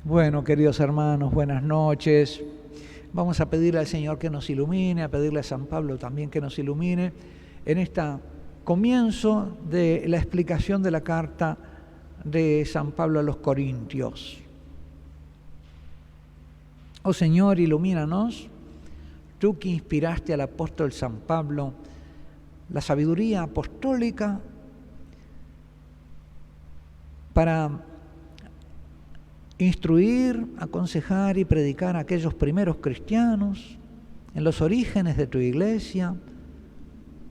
Bueno, queridos hermanos, buenas noches. Vamos a pedirle al Señor que nos ilumine, a pedirle a San Pablo también que nos ilumine en este comienzo de la explicación de la carta de San Pablo a los Corintios. Oh Señor, ilumínanos, tú que inspiraste al apóstol San Pablo la sabiduría apostólica para instruir, aconsejar y predicar a aquellos primeros cristianos en los orígenes de tu iglesia,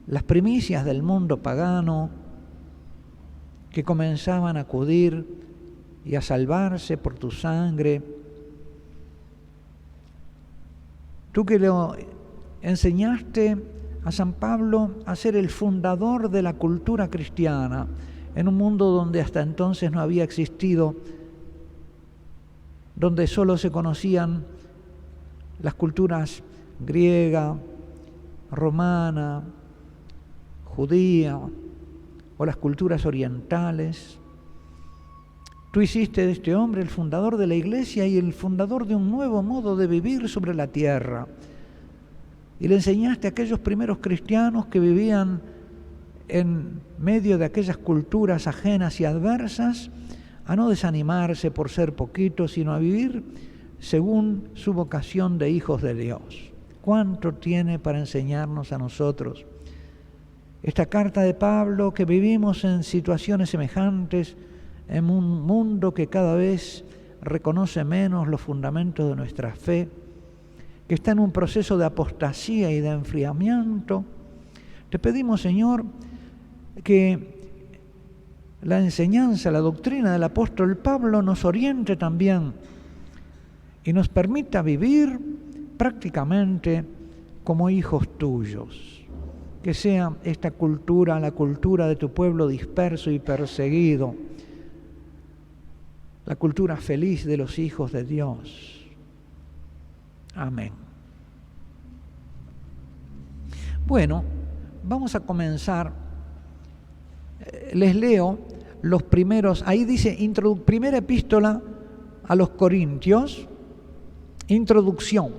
las primicias del mundo pagano que comenzaban a acudir y a salvarse por tu sangre. Tú que lo enseñaste a San Pablo a ser el fundador de la cultura cristiana en un mundo donde hasta entonces no había existido, donde solo se conocían las culturas griega, romana, judía o las culturas orientales. Tú hiciste de este hombre el fundador de la iglesia y el fundador de un nuevo modo de vivir sobre la tierra. Y le enseñaste a aquellos primeros cristianos que vivían en medio de aquellas culturas ajenas y adversas a no desanimarse por ser poquitos, sino a vivir según su vocación de hijos de Dios. ¿Cuánto tiene para enseñarnos a nosotros? Esta carta de Pablo, que vivimos en situaciones semejantes, en un mundo que cada vez reconoce menos los fundamentos de nuestra fe, que está en un proceso de apostasía y de enfriamiento. Te pedimos, Señor, que la enseñanza, la doctrina del apóstol Pablo nos oriente también y nos permita vivir prácticamente como hijos tuyos. Que sea esta cultura, la cultura de tu pueblo disperso y perseguido, la cultura feliz de los hijos de Dios. Amén. Bueno, vamos a comenzar. Les leo los primeros, ahí dice primera epístola a los Corintios, introducción.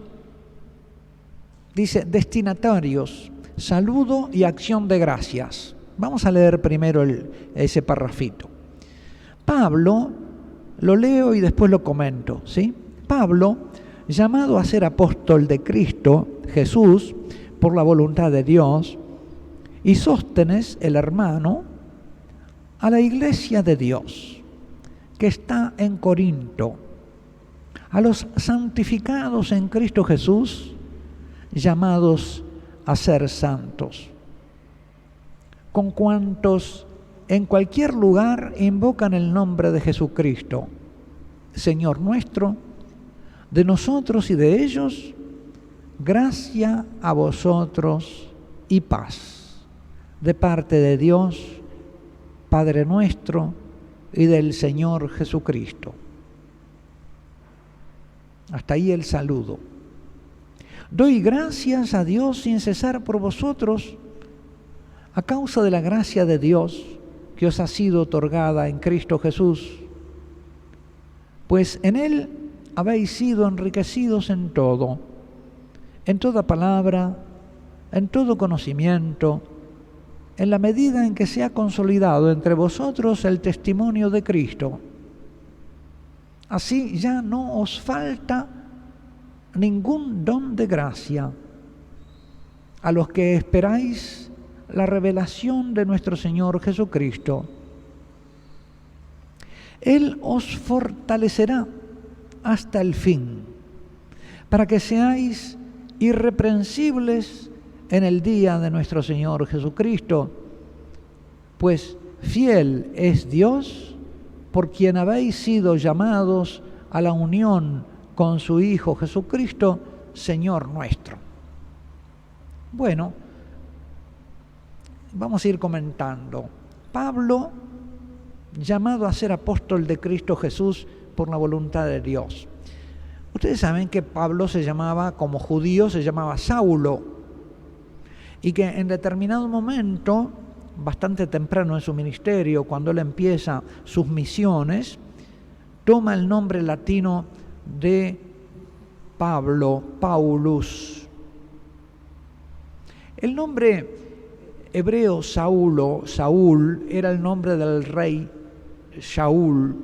Dice destinatarios, saludo y acción de gracias. Vamos a leer primero ese parrafito. Pablo, lo leo y después lo comento, ¿sí? Pablo, llamado a ser apóstol de Cristo Jesús por la voluntad de Dios, y Sóstenes, el hermano, a la iglesia de Dios que está en Corinto, a los santificados en Cristo Jesús, llamados a ser santos, con cuantos en cualquier lugar invocan el nombre de Jesucristo, Señor nuestro, de nosotros y de ellos, gracia a vosotros y paz, de parte de Dios, Padre nuestro, y del Señor Jesucristo. Hasta ahí el saludo. Doy gracias a Dios sin cesar por vosotros, a causa de la gracia de Dios que os ha sido otorgada en Cristo Jesús, pues en Él habéis sido enriquecidos en todo, en toda palabra, en todo conocimiento, en la medida en que se ha consolidado entre vosotros el testimonio de Cristo. Así ya no os falta ningún don de gracia a los que esperáis la revelación de nuestro Señor Jesucristo. Él os fortalecerá hasta el fin, para que seáis irreprensibles en el día de nuestro Señor Jesucristo, pues fiel es Dios, por quien habéis sido llamados a la unión con su Hijo Jesucristo, Señor nuestro. Bueno, vamos a ir comentando. Pablo, llamado a ser apóstol de Cristo Jesús por la voluntad de Dios. Ustedes saben que Pablo se llamaba, como judío, se llamaba Saulo, y que en determinado momento, bastante temprano en su ministerio, cuando él empieza sus misiones, toma el nombre latino de Pablo, Paulus. El nombre hebreo Saúl, era el nombre del rey Shaul,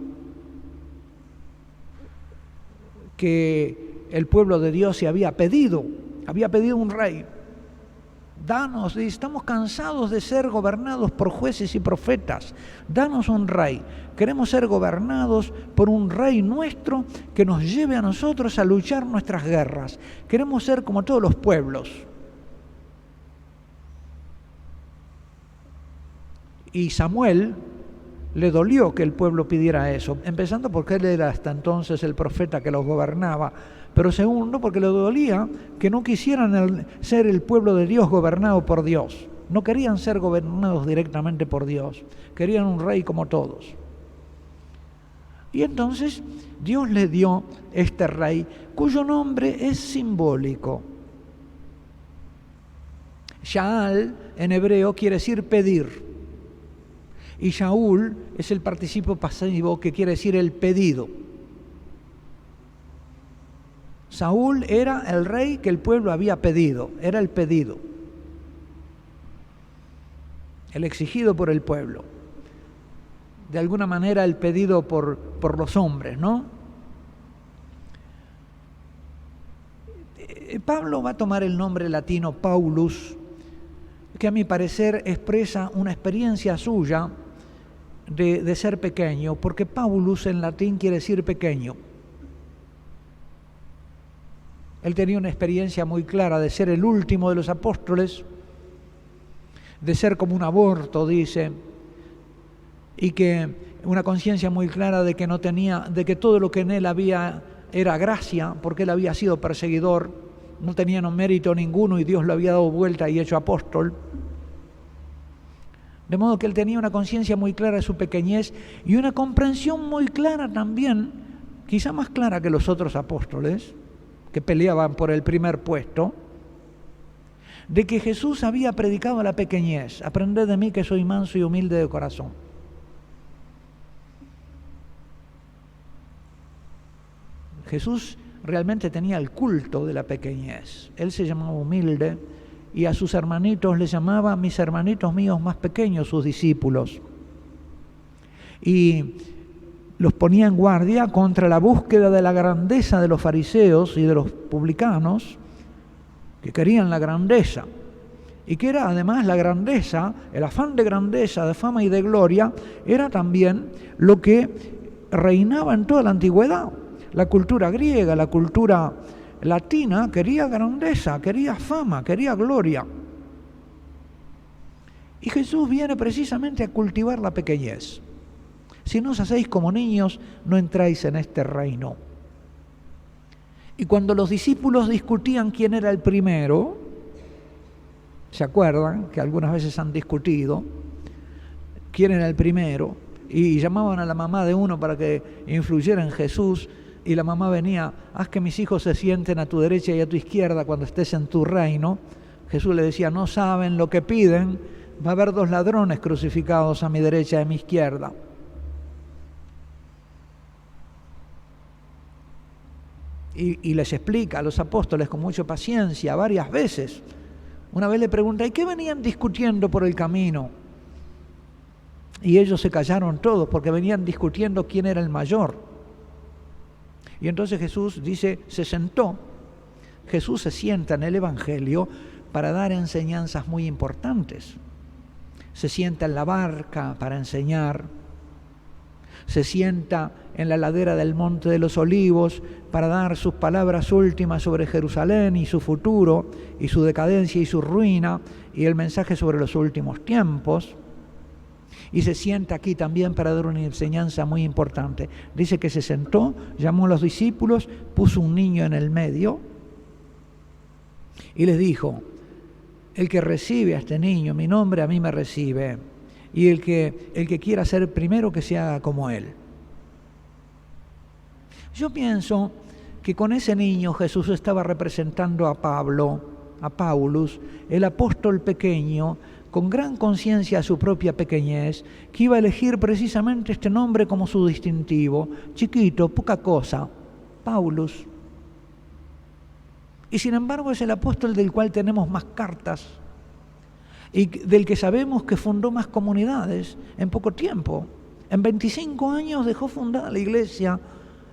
que el pueblo de Dios se había pedido un rey. Danos, estamos cansados de ser gobernados por jueces y profetas. Danos un rey. Queremos ser gobernados por un rey nuestro que nos lleve a nosotros a luchar nuestras guerras. Queremos ser como todos los pueblos. Y Samuel le dolió que el pueblo pidiera eso, empezando porque él era hasta entonces el profeta que los gobernaba, pero segundo porque le dolía que no quisieran ser el pueblo de Dios gobernado por Dios. No querían ser gobernados directamente por Dios, querían un rey como todos. Y entonces Dios le dio este rey, cuyo nombre es simbólico. Shaal en hebreo quiere decir pedir. Y Shaul es el participio pasivo que quiere decir el pedido. Saúl era el rey que el pueblo había pedido, era el pedido, el exigido por el pueblo. De alguna manera el pedido por los hombres, ¿no? Pablo va a tomar el nombre latino Paulus, que a mi parecer expresa una experiencia suya de ser pequeño, porque Paulus en latín quiere decir pequeño. Él tenía una experiencia muy clara de ser el último de los apóstoles, de ser como un aborto, dice, y que una conciencia muy clara de que no tenía, de que todo lo que en él había era gracia, porque él había sido perseguidor, no tenía mérito ninguno y Dios lo había dado vuelta y hecho apóstol. De modo que él tenía una conciencia muy clara de su pequeñez y una comprensión muy clara también, quizá más clara que los otros apóstoles, que peleaban por el primer puesto, de que Jesús había predicado la pequeñez. Aprended de mí que soy manso y humilde de corazón. Jesús realmente tenía el culto de la pequeñez. Él se llamaba humilde y a sus hermanitos les llamaba mis hermanitos míos más pequeños, sus discípulos. Y los ponía en guardia contra la búsqueda de la grandeza de los fariseos y de los publicanos, que querían la grandeza. Y que era además la grandeza, el afán de grandeza, de fama y de gloria, era también lo que reinaba en toda la antigüedad. La cultura griega, la cultura latina quería grandeza, quería fama, quería gloria. Y Jesús viene precisamente a cultivar la pequeñez. Si no os hacéis como niños, no entráis en este reino. Y cuando los discípulos discutían quién era el primero, ¿se acuerdan que algunas veces han discutido quién era el primero? Y llamaban a la mamá de uno para que influyera en Jesús, y la mamá venía: haz que mis hijos se sienten a tu derecha y a tu izquierda cuando estés en tu reino. Jesús le decía: no saben lo que piden, va a haber 2 ladrones crucificados a mi derecha y a mi izquierda. Y les explica a los apóstoles con mucha paciencia varias veces. Una vez le pregunta: ¿y qué venían discutiendo por el camino? Y ellos se callaron todos porque venían discutiendo quién era el mayor. Y entonces Jesús dice, se sentó. Jesús se sienta en el Evangelio para dar enseñanzas muy importantes. Se sienta en la barca para enseñar. Se sienta en la ladera del Monte de los Olivos para dar sus palabras últimas sobre Jerusalén y su futuro, y su decadencia y su ruina, y el mensaje sobre los últimos tiempos. Y se sienta aquí también para dar una enseñanza muy importante. Dice que se sentó, llamó a los discípulos, puso un niño en el medio y les dijo: el que recibe a este niño, mi nombre, a mí me recibe. Y el que quiera ser primero, que se haga como él. Yo pienso que con ese niño Jesús estaba representando a Pablo, a Paulus, el apóstol pequeño, con gran conciencia de su propia pequeñez, que iba a elegir precisamente este nombre como su distintivo, chiquito, poca cosa, Paulus. Y sin embargo es el apóstol del cual tenemos más cartas y del que sabemos que fundó más comunidades en poco tiempo. En 25 años dejó fundada la iglesia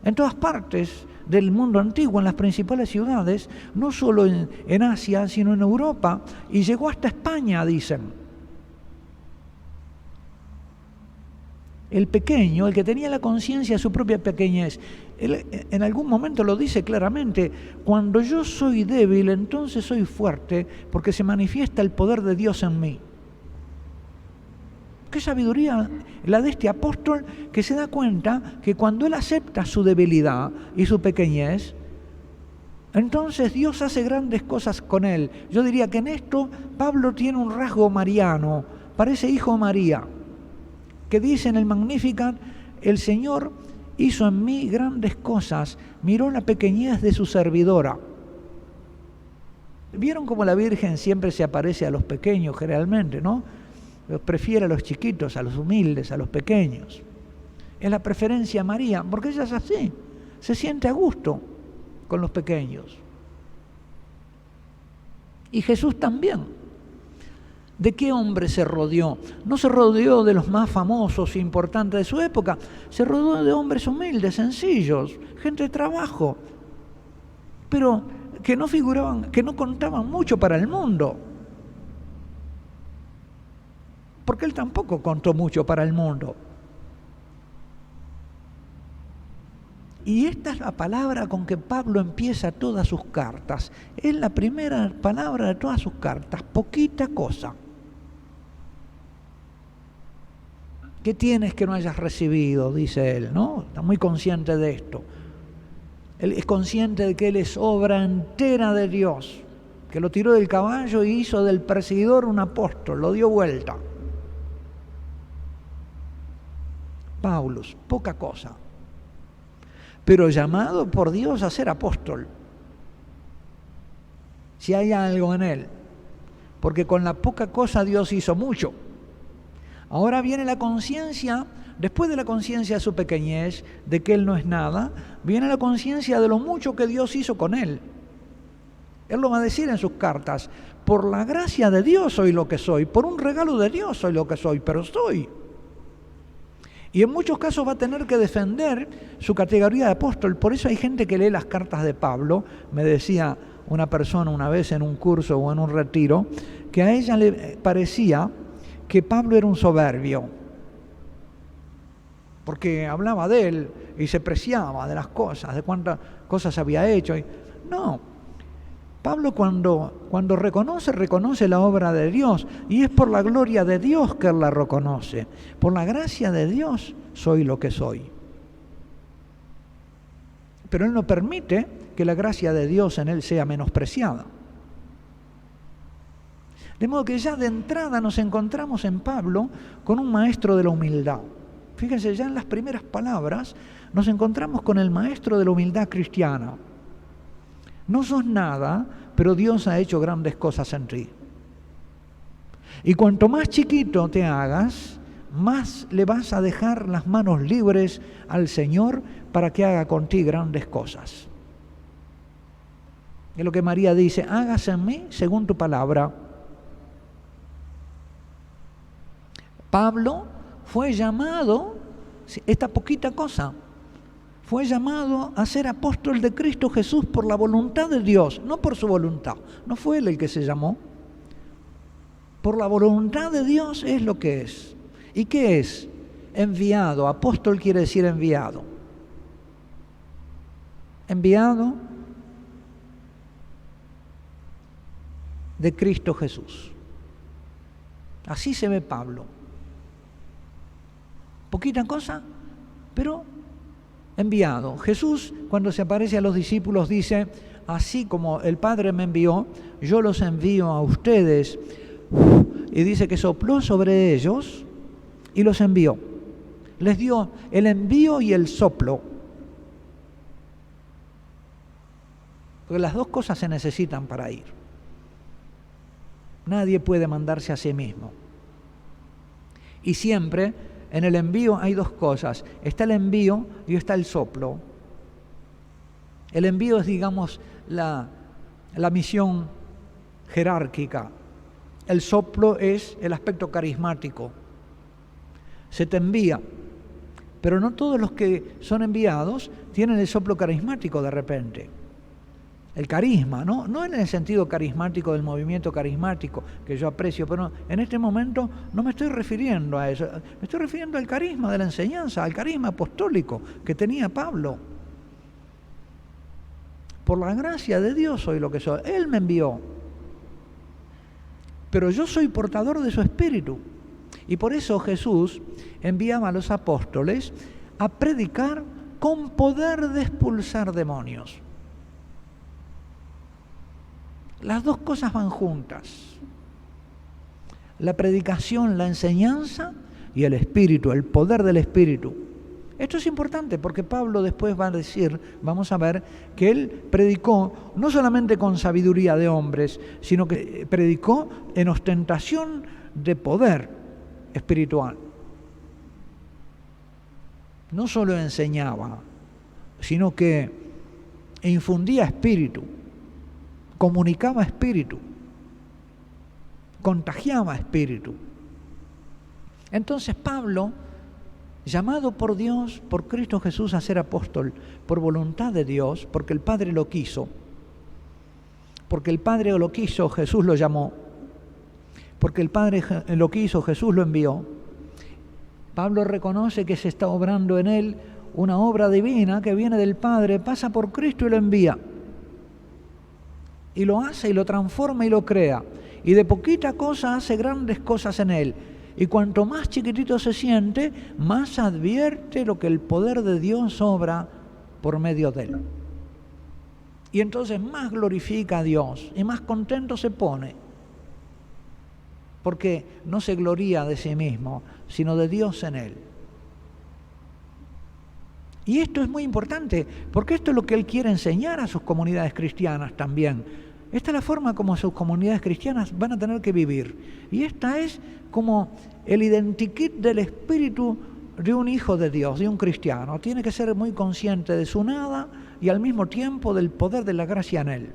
en todas partes del mundo antiguo, en las principales ciudades, no solo en Asia, sino en Europa, y llegó hasta España, dicen. El pequeño, el que tenía la conciencia de su propia pequeñez, él en algún momento lo dice claramente: cuando yo soy débil, entonces soy fuerte, porque se manifiesta el poder de Dios en mí. Qué sabiduría la de este apóstol, que se da cuenta que cuando él acepta su debilidad y su pequeñez, entonces Dios hace grandes cosas con él. Yo diría que en esto Pablo tiene un rasgo mariano, parece hijo de María, que dice en el Magnificat: el Señor hizo en mí grandes cosas, miró la pequeñez de su servidora. ¿Vieron cómo la Virgen siempre se aparece a los pequeños generalmente, no? Prefiere a los chiquitos, a los humildes, a los pequeños. Es la preferencia a María, porque ella es así, se siente a gusto con los pequeños. Y Jesús también. ¿De qué hombre se rodeó? No se rodeó de los más famosos e importantes de su época, se rodeó de hombres humildes, sencillos, gente de trabajo, pero que no figuraban, que no contaban mucho para el mundo. Porque él tampoco contó mucho para el mundo. Y esta es la palabra con que Pablo empieza todas sus cartas. Es la primera palabra de todas sus cartas: poquita cosa. ¿Qué tienes que no hayas recibido?, dice él, ¿no? Está muy consciente de esto. Él es consciente de que él es obra entera de Dios, que lo tiró del caballo y hizo del perseguidor un apóstol, lo dio vuelta. Paulus, poca cosa, pero llamado por Dios a ser apóstol, si hay algo en él, porque con la poca cosa Dios hizo mucho. Ahora viene la conciencia, después de la conciencia de su pequeñez, de que él no es nada, viene la conciencia de lo mucho que Dios hizo con él. Él lo va a decir en sus cartas: por la gracia de Dios soy lo que soy, por un regalo de Dios soy lo que soy, pero soy. Y en muchos casos va a tener que defender su categoría de apóstol. Por eso hay gente que lee las cartas de Pablo. Me decía una persona una vez en un curso o en un retiro, que a ella le parecía que Pablo era un soberbio, porque hablaba de él y se preciaba de las cosas, de cuántas cosas había hecho. No, Pablo cuando reconoce la obra de Dios, y es por la gloria de Dios que él la reconoce. Por la gracia de Dios soy lo que soy. Pero él no permite que la gracia de Dios en él sea menospreciada. De modo que ya de entrada nos encontramos en Pablo con un maestro de la humildad. Fíjense, ya en las primeras palabras nos encontramos con el maestro de la humildad cristiana. No sos nada, pero Dios ha hecho grandes cosas en ti. Y cuanto más chiquito te hagas, más le vas a dejar las manos libres al Señor para que haga con ti grandes cosas. Es lo que María dice: hágase en mí según tu palabra. Pablo fue llamado, esta poquita cosa, fue llamado a ser apóstol de Cristo Jesús por la voluntad de Dios, no por su voluntad. No fue él el que se llamó. Por la voluntad de Dios es lo que es. ¿Y qué es? Enviado. Apóstol quiere decir enviado. Enviado de Cristo Jesús. Así se ve Pablo. Poquita cosa, pero enviado. Jesús, cuando se aparece a los discípulos, dice: así como el Padre me envió, yo los envío a ustedes. Y dice que sopló sobre ellos y los envió. Les dio el envío y el soplo. Porque las dos cosas se necesitan para ir. Nadie puede mandarse a sí mismo. Y siempre en el envío hay dos cosas. Está el envío y está el soplo. El envío es, digamos, la misión jerárquica. El soplo es el aspecto carismático. Se te envía, pero no todos los que son enviados tienen el soplo carismático de repente. El carisma, no en el sentido carismático del movimiento carismático, que yo aprecio, pero en este momento no me estoy refiriendo a eso. Me estoy refiriendo al carisma de la enseñanza, al carisma apostólico que tenía Pablo. Por la gracia de Dios soy lo que soy. Él me envió. Pero yo soy portador de su espíritu. Y por eso Jesús enviaba a los apóstoles a predicar con poder de expulsar demonios. Las dos cosas van juntas. La predicación, la enseñanza y el espíritu, el poder del espíritu. Esto es importante porque Pablo después va a decir, vamos a ver, que él predicó no solamente con sabiduría de hombres, sino que predicó en ostentación de poder espiritual. No solo enseñaba, sino que infundía espíritu, comunicaba espíritu, contagiaba espíritu. Entonces Pablo, llamado por Dios, por Cristo Jesús a ser apóstol, por voluntad de Dios, porque el Padre lo quiso, porque el Padre lo quiso, Jesús lo llamó, porque el Padre lo quiso, Jesús lo envió. Pablo reconoce que se está obrando en él una obra divina que viene del Padre, pasa por Cristo y lo envía. Y lo hace y lo transforma y lo crea. Y de poquita cosa hace grandes cosas en él. Y cuanto más chiquitito se siente, más advierte lo que el poder de Dios obra por medio de él. Y entonces más glorifica a Dios y más contento se pone. Porque no se gloría de sí mismo, sino de Dios en él. Y esto es muy importante, porque esto es lo que él quiere enseñar a sus comunidades cristianas también. Esta es la forma como sus comunidades cristianas van a tener que vivir. Y esta es como el identikit del espíritu de un hijo de Dios, de un cristiano. Tiene que ser muy consciente de su nada y al mismo tiempo del poder de la gracia en él.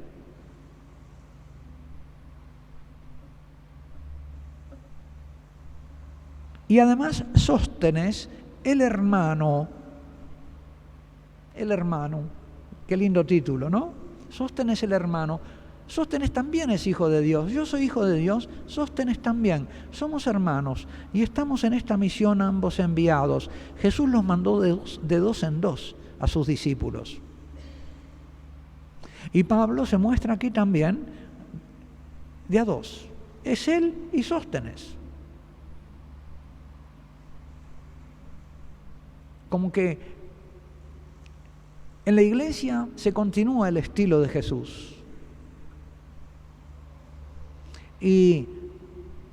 Y además Sóstenes, el hermano, qué lindo título, ¿no? Sóstenes el hermano. Sóstenes también es hijo de Dios. Yo soy hijo de Dios, Sóstenes también. Somos hermanos y estamos en esta misión ambos enviados. Jesús los mandó de dos en dos a sus discípulos. Y Pablo se muestra aquí también de a dos. Es él y Sóstenes. Como que en la iglesia se continúa el estilo de Jesús. Y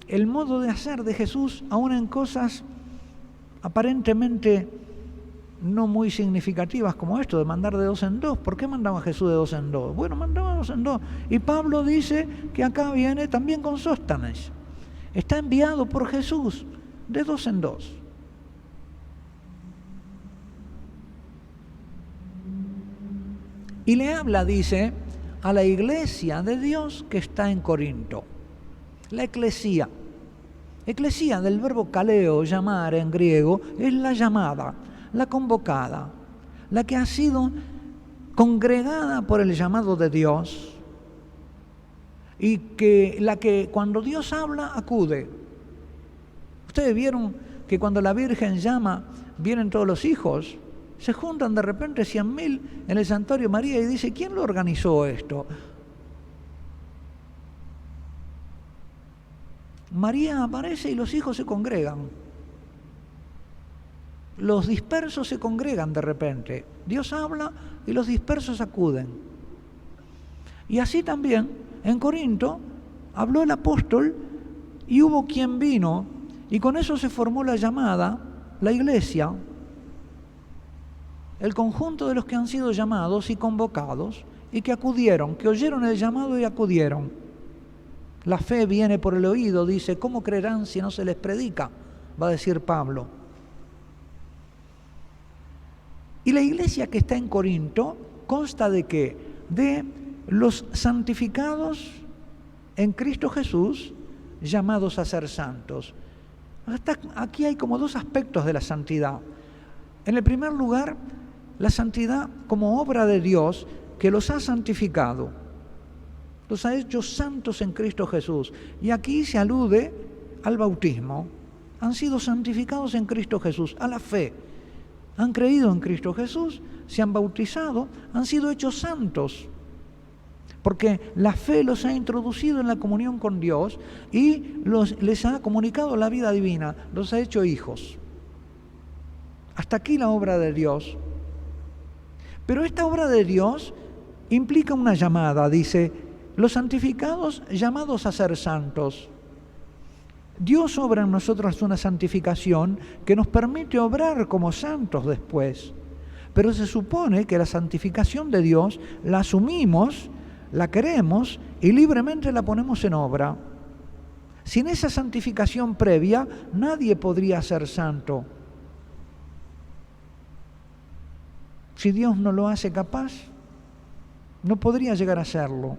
el modo de hacer de Jesús, aún en cosas aparentemente no muy significativas como esto de mandar de dos en dos. ¿Por qué mandaba Jesús de dos en dos? Bueno, mandaba de dos en dos. Y Pablo dice que acá viene también con Sóstenes. Está enviado por Jesús de dos en dos. Y le habla, dice, a la iglesia de Dios que está en Corinto. La eclesía. Eclesía del verbo kaleo, llamar en griego, es la llamada, la convocada, la que ha sido congregada por el llamado de Dios y que la que cuando Dios habla acude. Ustedes vieron que cuando la Virgen llama, vienen todos los hijos. Se juntan de repente 100.000 en el Santuario María y dice, ¿quién lo organizó esto? María aparece y los hijos se congregan. Los dispersos se congregan de repente. Dios habla y los dispersos acuden. Y así también en Corinto habló el apóstol y hubo quien vino y con eso se formó la llamada, la iglesia. El conjunto de los que han sido llamados y convocados y que acudieron, que oyeron el llamado y acudieron. La fe viene por el oído, dice, ¿cómo creerán si no se les predica? Va a decir Pablo. Y la iglesia que está en Corinto consta de ¿qué? De los santificados en Cristo Jesús, llamados a ser santos. Aquí hay como dos aspectos de la santidad. En el primer lugar, la santidad como obra de Dios que los ha santificado, los ha hecho santos en Cristo Jesús. Y aquí se alude al bautismo. Han sido santificados en Cristo Jesús, a la fe. Han creído en Cristo Jesús, se han bautizado, han sido hechos santos. Porque la fe los ha introducido en la comunión con Dios y les ha comunicado la vida divina, los ha hecho hijos. Hasta aquí la obra de Dios. Pero esta obra de Dios implica una llamada, dice, los santificados llamados a ser santos. Dios obra en nosotros una santificación que nos permite obrar como santos después. Pero se supone que la santificación de Dios la asumimos, la queremos y libremente la ponemos en obra. Sin esa santificación previa, nadie podría ser santo. Si Dios no lo hace capaz, no podría llegar a serlo.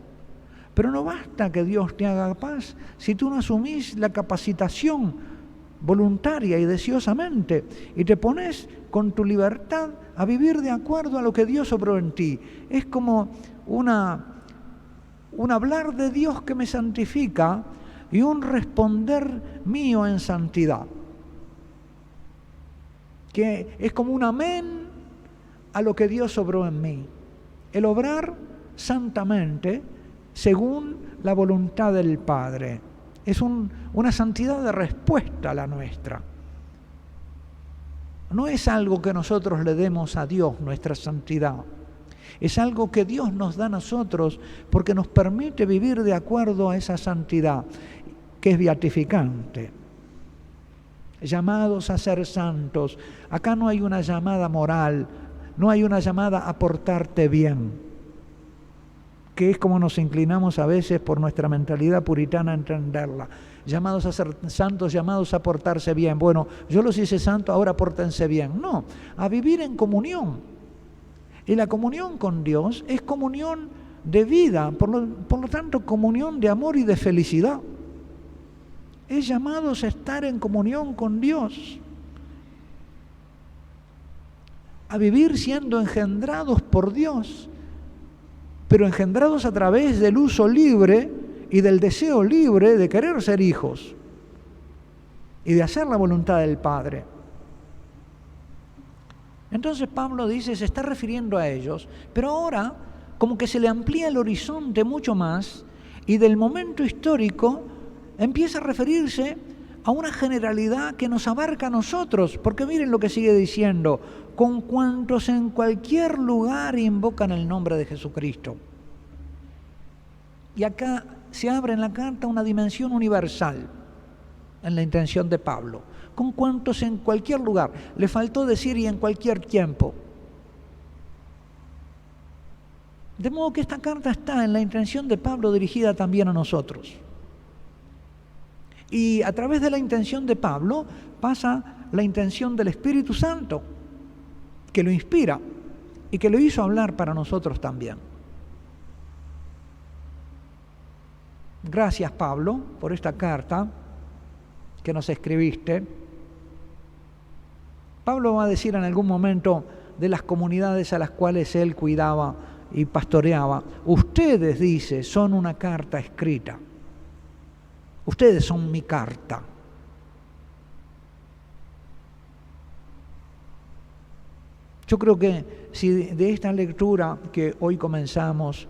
Pero no basta que Dios te haga capaz si tú no asumís la capacitación voluntaria y deseosamente y te pones con tu libertad a vivir de acuerdo a lo que Dios obró en ti. Es como un hablar de Dios que me santifica y un responder mío en santidad, que es como un amén a lo que Dios obró en mí. El obrar santamente según la voluntad del Padre. Es una santidad de respuesta a la nuestra. No es algo que nosotros le demos a Dios, nuestra santidad. Es algo que Dios nos da a nosotros porque nos permite vivir de acuerdo a esa santidad, que es beatificante. Llamados a ser santos. Acá no hay una llamada moral, no hay una llamada a portarte bien, que es como nos inclinamos a veces por nuestra mentalidad puritana a entenderla. Llamados a ser santos, llamados a portarse bien. Bueno, yo los hice santos, ahora pórtense bien. No, a vivir en comunión. Y la comunión con Dios es comunión de vida, por lo tanto comunión de amor y de felicidad. Es llamados a estar en comunión con Dios, a vivir siendo engendrados por Dios, pero engendrados a través del uso libre y del deseo libre de querer ser hijos y de hacer la voluntad del Padre. Entonces Pablo dice, se está refiriendo a ellos, pero ahora como que se le amplía el horizonte mucho más y del momento histórico empieza a referirse a una generalidad que nos abarca a nosotros, porque miren lo que sigue diciendo, con cuantos en cualquier lugar invocan el nombre de Jesucristo. Y acá se abre en la carta una dimensión universal en la intención de Pablo. Con cuantos en cualquier lugar. Le faltó decir y en cualquier tiempo. De modo que esta carta está en la intención de Pablo dirigida también a nosotros. Y a través de la intención de Pablo pasa la intención del Espíritu Santo, que lo inspira y que lo hizo hablar para nosotros también. Gracias, Pablo, por esta carta que nos escribiste. Pablo va a decir en algún momento de las comunidades a las cuales él cuidaba y pastoreaba, ustedes, dice, son una carta escrita. Ustedes son mi carta. Yo creo que si de esta lectura que hoy comenzamos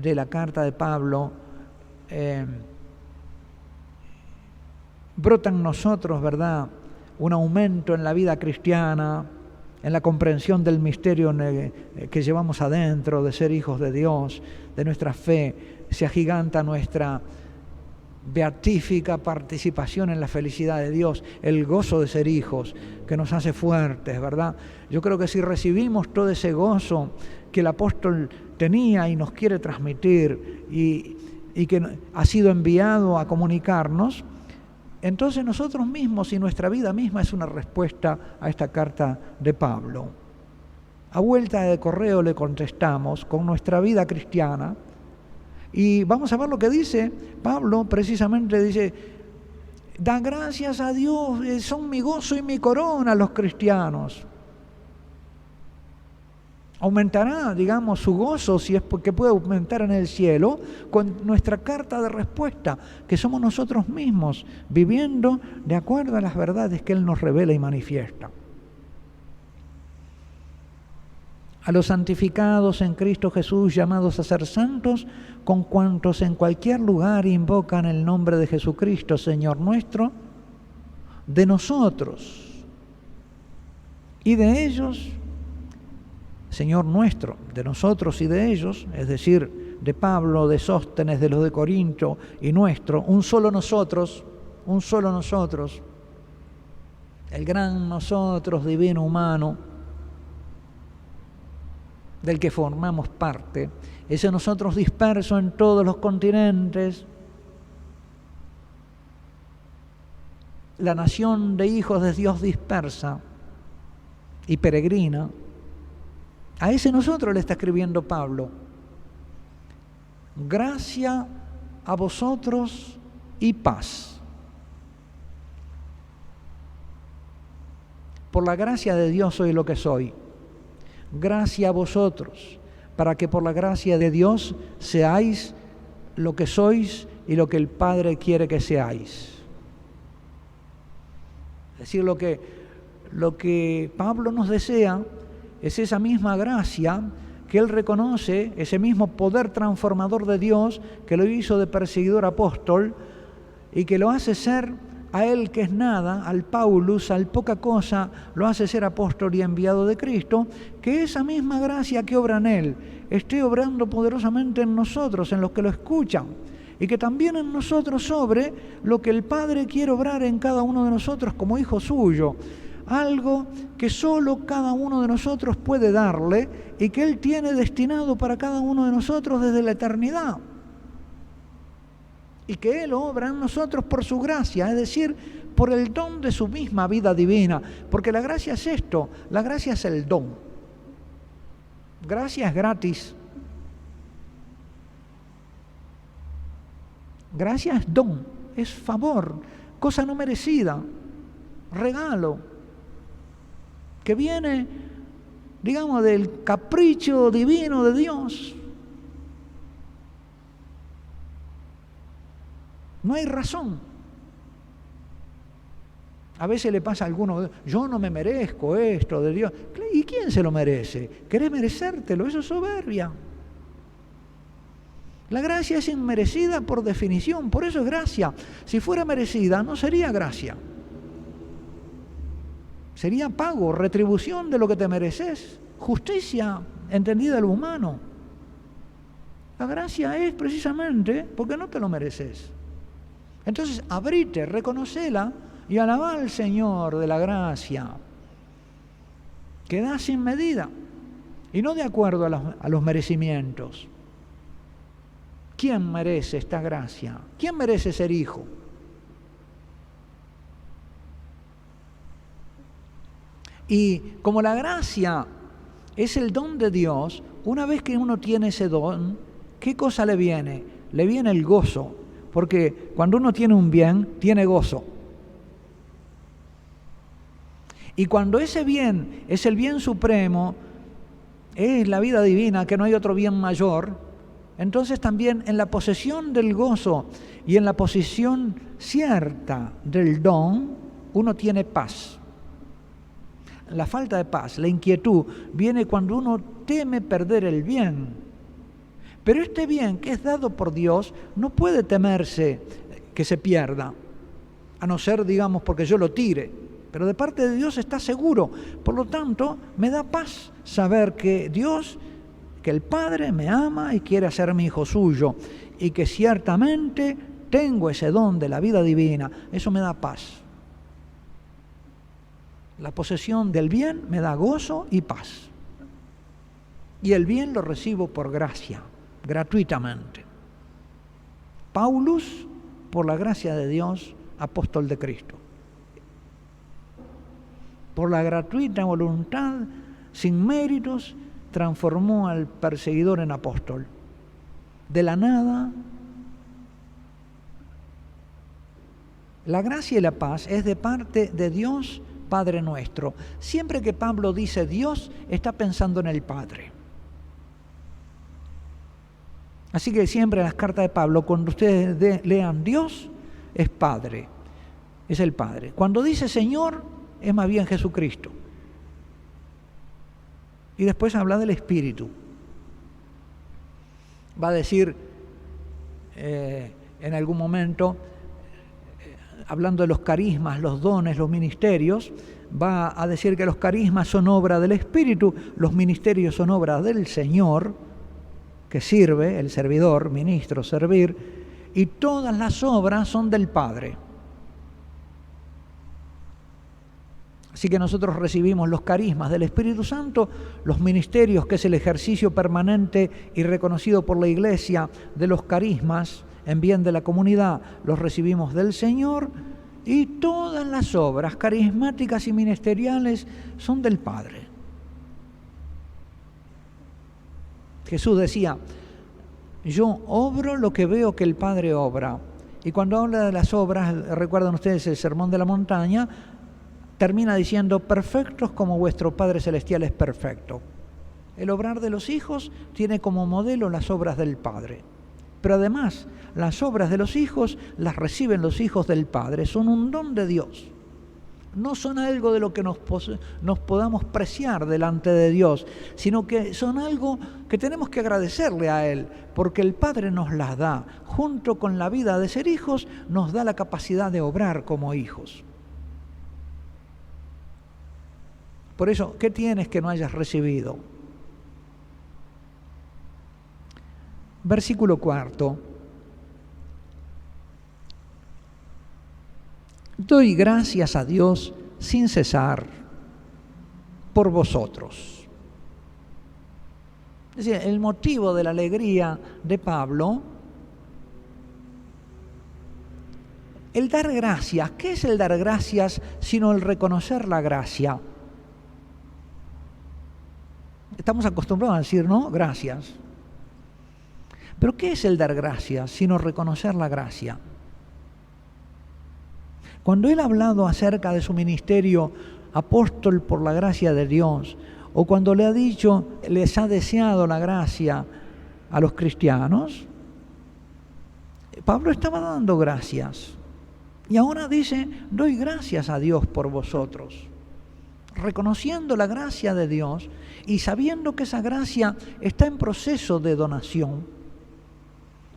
de la carta de Pablo, brota en nosotros, ¿verdad?, un aumento en la vida cristiana, en la comprensión del misterio que llevamos adentro de ser hijos de Dios, de nuestra fe, se agiganta nuestra beatífica participación en la felicidad de Dios, el gozo de ser hijos que nos hace fuertes, ¿verdad? Yo creo que si recibimos todo ese gozo que el apóstol tenía y nos quiere transmitir y y que ha sido enviado a comunicarnos, entonces nosotros mismos y nuestra vida misma es una respuesta a esta carta de Pablo. A vuelta de correo le contestamos con nuestra vida cristiana y vamos a ver lo que dice Pablo. Precisamente dice: da gracias a Dios, son mi gozo y mi corona los cristianos. Aumentará, digamos, su gozo, si es porque puede aumentar en el cielo, con nuestra carta de respuesta, que somos nosotros mismos, viviendo de acuerdo a las verdades que Él nos revela y manifiesta. A los santificados en Cristo Jesús, llamados a ser santos, con cuantos en cualquier lugar invocan el nombre de Jesucristo, Señor nuestro, de nosotros y de ellos, Señor nuestro, de nosotros y de ellos, es decir, de Pablo, de Sóstenes, de los de Corinto y nuestro, un solo nosotros, el gran nosotros divino humano, del que formamos parte, ese nosotros disperso en todos los continentes, la nación de hijos de Dios dispersa y peregrina. A ese nosotros le está escribiendo Pablo: gracia a vosotros y paz. Por la gracia de Dios soy lo que soy. Gracia a vosotros, para que por la gracia de Dios seáis lo que sois y lo que el Padre quiere que seáis. Es decir, lo que Pablo nos desea es esa misma gracia que él reconoce, ese mismo poder transformador de Dios que lo hizo de perseguidor apóstol y que lo hace ser a él que es nada, al Paulus, al poca cosa, lo hace ser apóstol y enviado de Cristo, que esa misma gracia que obra en él esté obrando poderosamente en nosotros, en los que lo escuchan, y que también en nosotros sobre lo que el Padre quiere obrar en cada uno de nosotros como hijo suyo, algo que solo cada uno de nosotros puede darle y que Él tiene destinado para cada uno de nosotros desde la eternidad. Y que Él obra en nosotros por su gracia, es decir, por el don de su misma vida divina. Porque la gracia es esto, la gracia es el don. Gracia es gratis. Gracia es don, es favor, cosa no merecida, regalo, que viene, digamos, del capricho divino de Dios. No hay razón. A veces le pasa a alguno: yo no me merezco esto de Dios. ¿Y quién se lo merece? ¿Querés merecértelo? Eso es soberbia. La gracia es inmerecida por definición, por eso es gracia. Si fuera merecida, no sería gracia. Sería pago, retribución de lo que te mereces. Justicia entendida de lo humano. La gracia es precisamente porque no te lo mereces. Entonces, abrite, reconocela y alabá al Señor de la gracia, que da sin medida y no de acuerdo a los merecimientos. ¿Quién merece esta gracia? ¿Quién merece ser hijo? Y como la gracia es el don de Dios, una vez que uno tiene ese don, ¿qué cosa le viene? Le viene el gozo. Porque cuando uno tiene un bien, tiene gozo. Y cuando ese bien es el bien supremo, es la vida divina, que no hay otro bien mayor, entonces también en la posesión del gozo y en la posición cierta del don, uno tiene paz. La falta de paz, la inquietud, viene cuando uno teme perder el bien. Pero este bien que es dado por Dios no puede temerse que se pierda, a no ser, digamos, porque yo lo tire. Pero de parte de Dios está seguro. Por lo tanto, me da paz saber que Dios, que el Padre me ama y quiere hacer mi hijo suyo, y que ciertamente tengo ese don de la vida divina. Eso me da paz. La posesión del bien me da gozo y paz. Y el bien lo recibo por gracia, gratuitamente. Paulus, por la gracia de Dios, apóstol de Cristo. Por la gratuita voluntad, sin méritos, transformó al perseguidor en apóstol. De la nada. La gracia y la paz es de parte de Dios, Padre nuestro. Siempre que Pablo dice Dios, está pensando en el Padre. Así que siempre en las cartas de Pablo, cuando ustedes lean Dios, es Padre, es el Padre. Cuando dice Señor, es más bien Jesucristo. Y después habla del Espíritu. Va a decir en algún momento, hablando de los carismas, los dones, los ministerios, va a decir que los carismas son obra del Espíritu, los ministerios son obra del Señor, que sirve, el servidor, ministro, servir, y todas las obras son del Padre. Así que nosotros recibimos los carismas del Espíritu Santo, los ministerios, que es el ejercicio permanente y reconocido por la Iglesia de los carismas en bien de la comunidad, los recibimos del Señor, y todas las obras carismáticas y ministeriales son del Padre. Jesús decía, yo obro lo que veo que el Padre obra. Y cuando habla de las obras, recuerdan ustedes el Sermón de la Montaña, termina diciendo, perfectos como vuestro Padre Celestial es perfecto. El obrar de los hijos tiene como modelo las obras del Padre. Pero además, las obras de los hijos las reciben los hijos del Padre, son un don de Dios. No son algo de lo que nos podamos preciar delante de Dios, sino que son algo que tenemos que agradecerle a Él, porque el Padre nos las da. Junto con la vida de ser hijos, nos da la capacidad de obrar como hijos. Por eso, ¿qué tienes que no hayas recibido? Versículo 4. Doy gracias a Dios sin cesar por vosotros. Es decir, el motivo de la alegría de Pablo, el dar gracias. ¿Qué es el dar gracias sino el reconocer la gracia? Estamos acostumbrados a decir, ¿no? Gracias. Pero ¿qué es el dar gracias sino reconocer la gracia? Cuando él ha hablado acerca de su ministerio, apóstol por la gracia de Dios, o cuando le ha dicho, les ha deseado la gracia a los cristianos, Pablo estaba dando gracias. Y ahora dice, doy gracias a Dios por vosotros. Reconociendo la gracia de Dios y sabiendo que esa gracia está en proceso de donación.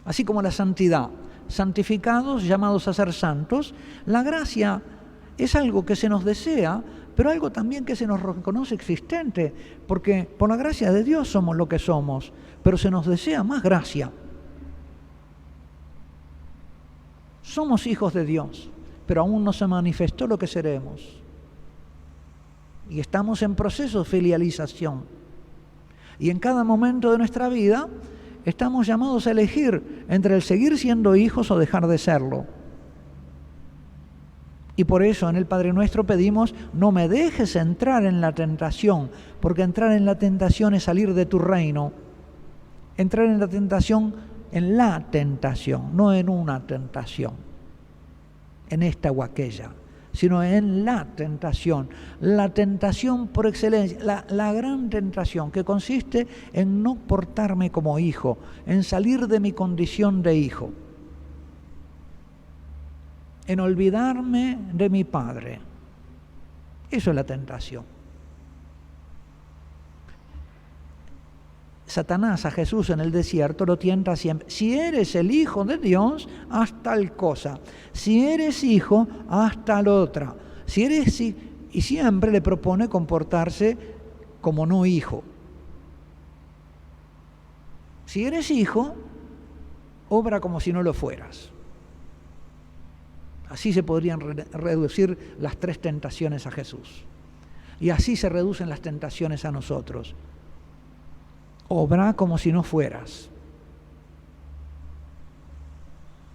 Así como la santidad, santificados, llamados a ser santos, la gracia es algo que se nos desea, pero algo también que se nos reconoce existente, porque por la gracia de Dios somos lo que somos, pero se nos desea más gracia. Somos hijos de Dios, pero aún no se manifestó lo que seremos. Y estamos en proceso de filialización. Y en cada momento de nuestra vida estamos llamados a elegir entre el seguir siendo hijos o dejar de serlo. Y por eso en el Padre Nuestro pedimos, no me dejes entrar en la tentación, porque entrar en la tentación es salir de tu reino. Entrar en la tentación, no en una tentación, en esta o aquella, sino en la tentación por excelencia, la gran tentación que consiste en no portarme como hijo, en salir de mi condición de hijo, en olvidarme de mi Padre. Eso es la tentación. Satanás a Jesús en el desierto lo tienta siempre. Si eres el Hijo de Dios, haz tal cosa. Si eres hijo, haz tal otra. Y siempre le propone comportarse como no hijo. Si eres hijo, obra como si no lo fueras. Así se podrían reducir las 3 tentaciones a Jesús. Y así se reducen las tentaciones a nosotros. Obra como si no fueras.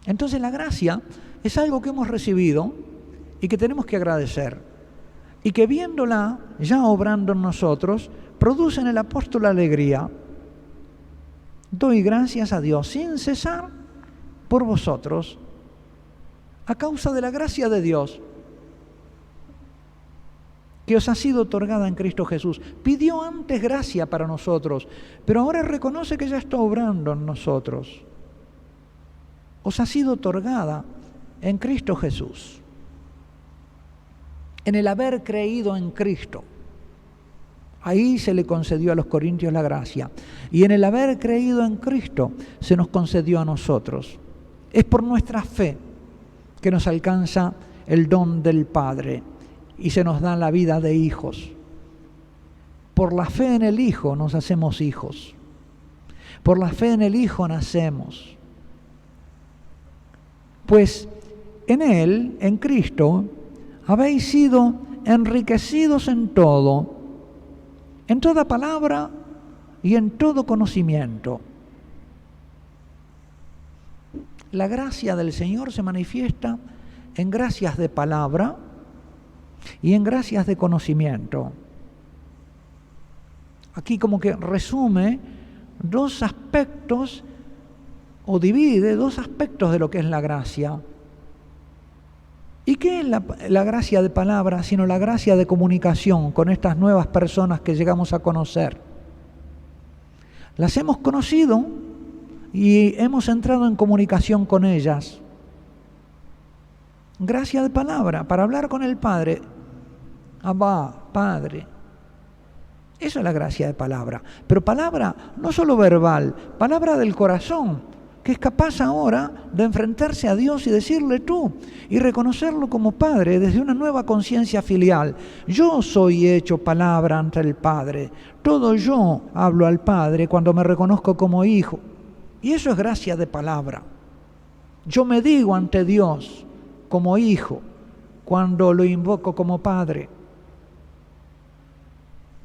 Entonces la gracia es algo que hemos recibido y que tenemos que agradecer. Y que viéndola ya obrando en nosotros, produce en el apóstol alegría. Doy gracias a Dios sin cesar por vosotros, a causa de la gracia de Dios que os ha sido otorgada en Cristo Jesús. Pidió antes gracia para nosotros, pero ahora reconoce que ya está obrando en nosotros. Os ha sido otorgada en Cristo Jesús, en el haber creído en Cristo. Ahí se le concedió a los corintios la gracia. Y en el haber creído en Cristo se nos concedió a nosotros. Es por nuestra fe que nos alcanza el don del Padre y se nos da la vida de hijos. Por la fe en el Hijo nos hacemos hijos. Por la fe en el Hijo nacemos. Pues en Él, en Cristo, habéis sido enriquecidos en todo, en toda palabra y en todo conocimiento. La gracia del Señor se manifiesta en gracias de palabra y en gracias de conocimiento. Aquí como que resume dos aspectos o divide dos aspectos de lo que es la gracia. ¿Y qué es la gracia de palabra, sino la gracia de comunicación con estas nuevas personas que llegamos a conocer? Las hemos conocido y hemos entrado en comunicación con ellas. Gracia de palabra, para hablar con el Padre. Abba, Padre. Eso es la gracia de palabra. Pero palabra no solo verbal, palabra del corazón, que es capaz ahora de enfrentarse a Dios y decirle tú, y reconocerlo como Padre desde una nueva conciencia filial. Yo soy hecho palabra ante el Padre. Todo yo hablo al Padre cuando me reconozco como hijo. Y eso es gracia de palabra. Yo me digo ante Dios como hijo cuando lo invoco como Padre.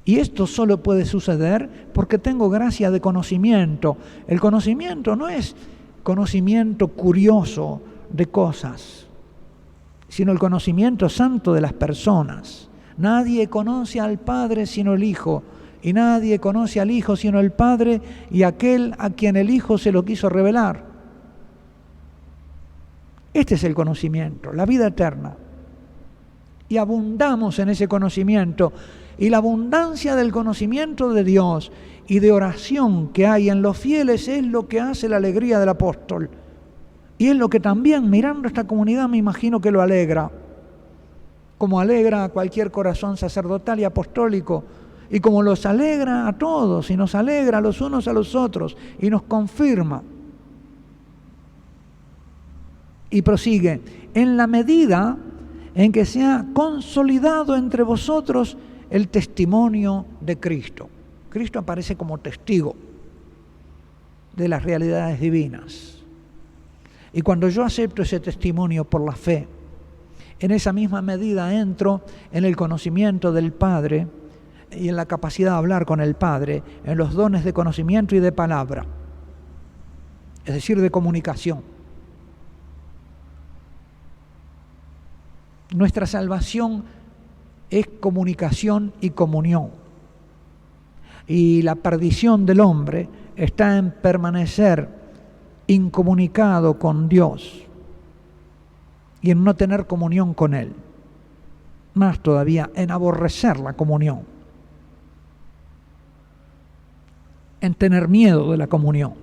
Y esto solo puede suceder porque tengo gracia de conocimiento. El conocimiento no es conocimiento curioso de cosas, sino el conocimiento santo de las personas. Nadie conoce al Padre sino el Hijo, y nadie conoce al Hijo sino el Padre y aquel a quien el Hijo se lo quiso revelar. Este es el conocimiento, la vida eterna. Y abundamos en ese conocimiento. Y la abundancia del conocimiento de Dios y de oración que hay en los fieles es lo que hace la alegría del apóstol. Y es lo que también, mirando esta comunidad, me imagino que lo alegra. Como alegra a cualquier corazón sacerdotal y apostólico. Y como los alegra a todos y nos alegra los unos a los otros y nos confirma. Y prosigue, en la medida en que se ha consolidado entre vosotros el testimonio de Cristo. Cristo aparece como testigo de las realidades divinas. Y cuando yo acepto ese testimonio por la fe, en esa misma medida entro en el conocimiento del Padre y en la capacidad de hablar con el Padre, en los dones de conocimiento y de palabra, es decir, de comunicación. Nuestra salvación es comunicación y comunión. Y la perdición del hombre está en permanecer incomunicado con Dios y en no tener comunión con Él. Más todavía, en aborrecer la comunión, en tener miedo de la comunión.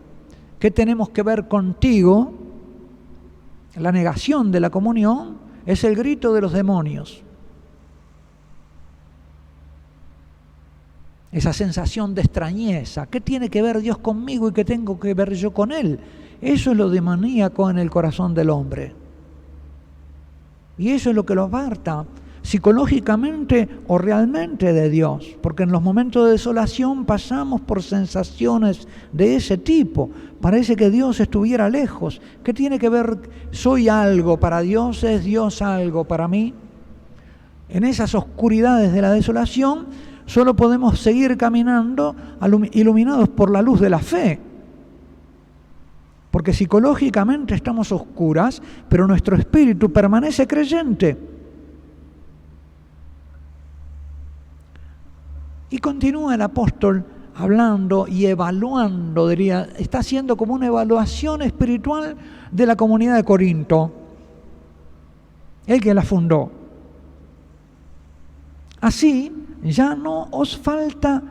¿Qué tenemos que ver contigo? La negación de la comunión es el grito de los demonios. Esa sensación de extrañeza. ¿Qué tiene que ver Dios conmigo y qué tengo que ver yo con Él? Eso es lo demoníaco en el corazón del hombre. Y eso es lo que lo aparta psicológicamente o realmente de Dios. Porque en los momentos de desolación pasamos por sensaciones de ese tipo. Parece que Dios estuviera lejos. ¿Qué tiene que ver? ¿Soy algo para Dios? ¿Es Dios algo para mí? En esas oscuridades de la desolación solo podemos seguir caminando iluminados por la luz de la fe. Porque porque psicológicamente estamos a oscuras, pero nuestro espíritu permanece creyente. Y continúa el apóstol hablando y evaluando, diría, está haciendo como una evaluación espiritual de la comunidad de Corinto, el que la fundó. Así, ya no os falta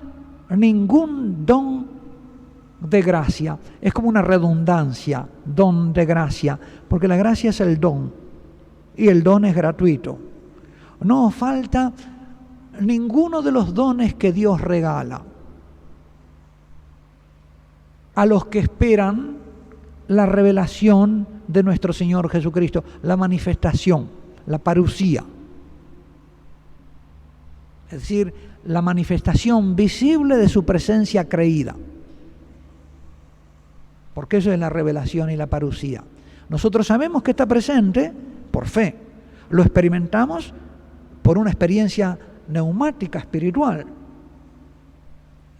ningún don de gracia. Es como una redundancia, don de gracia, porque la gracia es el don y el don es gratuito. No os falta ninguno de los dones que Dios regala a los que esperan la revelación de nuestro Señor Jesucristo, la manifestación, la parusía. Es decir, la manifestación visible de su presencia creída. Porque eso es la revelación y la parusía. Nosotros sabemos que está presente por fe. Lo experimentamos por una experiencia neumática espiritual.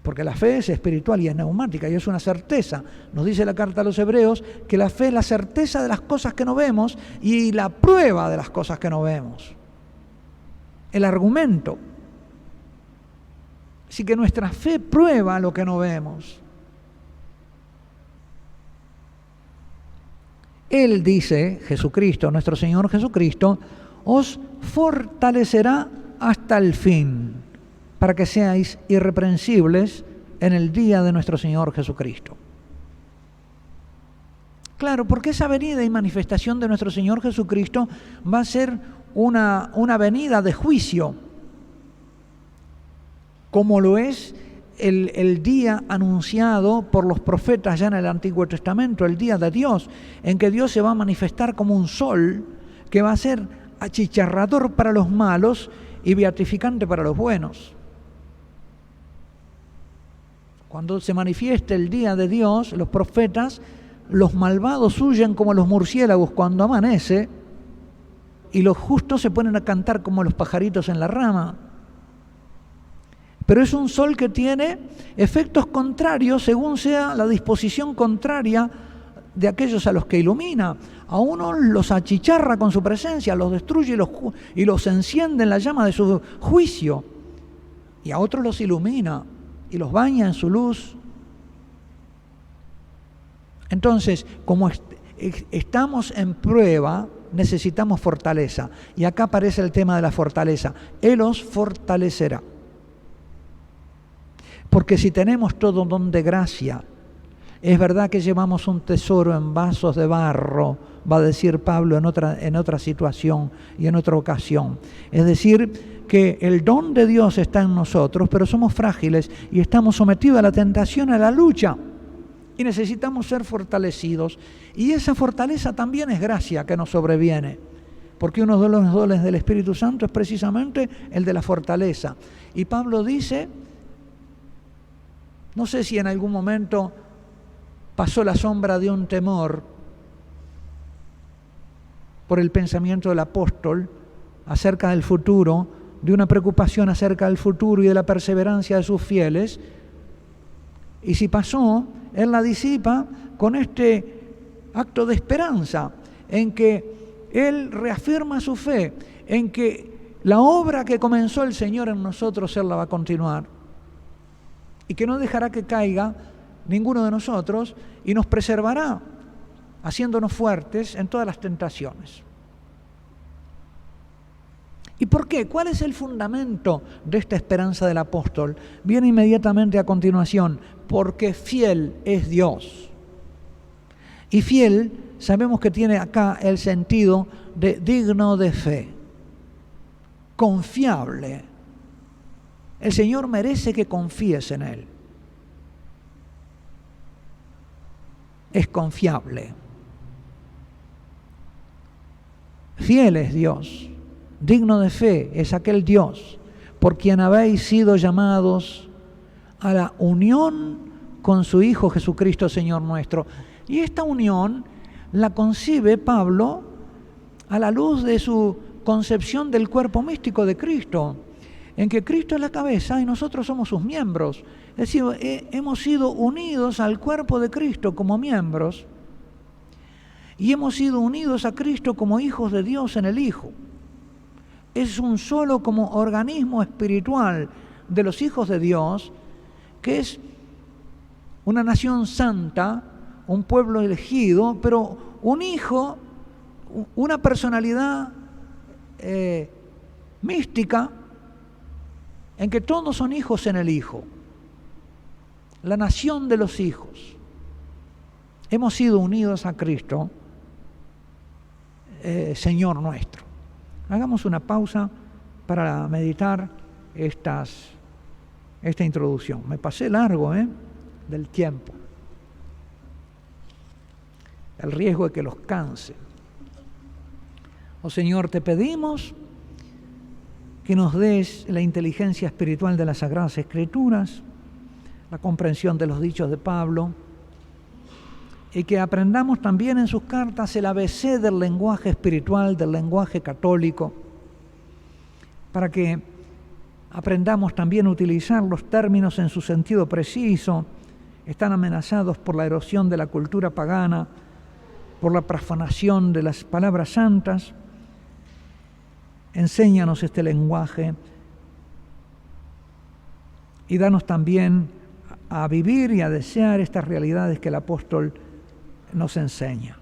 Porque la fe es espiritual y es neumática y es una certeza. Nos dice la carta a los Hebreos que la fe es la certeza de las cosas que no vemos y la prueba de las cosas que no vemos. El argumento. Así que nuestra fe prueba lo que no vemos. Él dice, Jesucristo, nuestro Señor Jesucristo, os fortalecerá hasta el fin, para que seáis irreprensibles en el día de nuestro Señor Jesucristo. Claro, porque esa venida y manifestación de nuestro Señor Jesucristo va a ser una venida de juicio, como lo es el día anunciado por los profetas ya en el Antiguo Testamento, el día de Dios, en que Dios se va a manifestar como un sol que va a ser achicharrador para los malos y beatificante para los buenos. Cuando se manifieste el día de Dios, los profetas, los malvados huyen como los murciélagos cuando amanece y los justos se ponen a cantar como los pajaritos en la rama. Pero es un sol que tiene efectos contrarios según sea la disposición contraria de aquellos a los que ilumina. A unos los achicharra con su presencia, los destruye y los enciende en la llama de su juicio. Y a otros los ilumina y los baña en su luz. Entonces, como estamos en prueba, necesitamos fortaleza. Y acá aparece el tema de la fortaleza. Él os fortalecerá. Porque si tenemos todo don de gracia, es verdad que llevamos un tesoro en vasos de barro, va a decir Pablo en otra situación y en otra ocasión. Es decir, que el don de Dios está en nosotros, pero somos frágiles y estamos sometidos a la tentación, a la lucha. Y necesitamos ser fortalecidos. Y esa fortaleza también es gracia que nos sobreviene. Porque uno de los dones del Espíritu Santo es precisamente el de la fortaleza. Y Pablo dice... No sé si en algún momento pasó la sombra de un temor por el pensamiento del apóstol acerca del futuro, de una preocupación acerca del futuro y de la perseverancia de sus fieles. Y si pasó, él la disipa con este acto de esperanza, en que él reafirma su fe, en que la obra que comenzó el Señor en nosotros, Él la va a continuar. Y que no dejará que caiga ninguno de nosotros y nos preservará, haciéndonos fuertes en todas las tentaciones. ¿Y por qué? ¿Cuál es el fundamento de esta esperanza del apóstol? Viene inmediatamente a continuación, porque fiel es Dios. Y fiel, sabemos que tiene acá el sentido de digno de fe, confiable. El Señor merece que confíes en Él. Es confiable. Fiel es Dios. Digno de fe es aquel Dios por quien habéis sido llamados a la unión con su Hijo Jesucristo, Señor nuestro. Y esta unión la concibe Pablo a la luz de su concepción del cuerpo místico de Cristo, en que Cristo es la cabeza y nosotros somos sus miembros. Es decir, hemos sido unidos al cuerpo de Cristo como miembros y hemos sido unidos a Cristo como hijos de Dios en el Hijo. Es un solo como organismo espiritual de los hijos de Dios, que es una nación santa, un pueblo elegido, pero un hijo, una personalidad mística, en que todos son hijos en el Hijo. La nación de los hijos. Hemos sido unidos a Cristo, Señor nuestro. Hagamos una pausa para meditar esta introducción. Me pasé largo del tiempo. El riesgo de que los canse. Oh Señor, te pedimos que nos des la inteligencia espiritual de las Sagradas Escrituras, la comprensión de los dichos de Pablo, y que aprendamos también en sus cartas el ABC del lenguaje espiritual, del lenguaje católico, para que aprendamos también a utilizar los términos en su sentido preciso. Están amenazados por la erosión de la cultura pagana, por la profanación de las palabras santas. Enséñanos este lenguaje y danos también a vivir y a desear estas realidades que el apóstol nos enseña.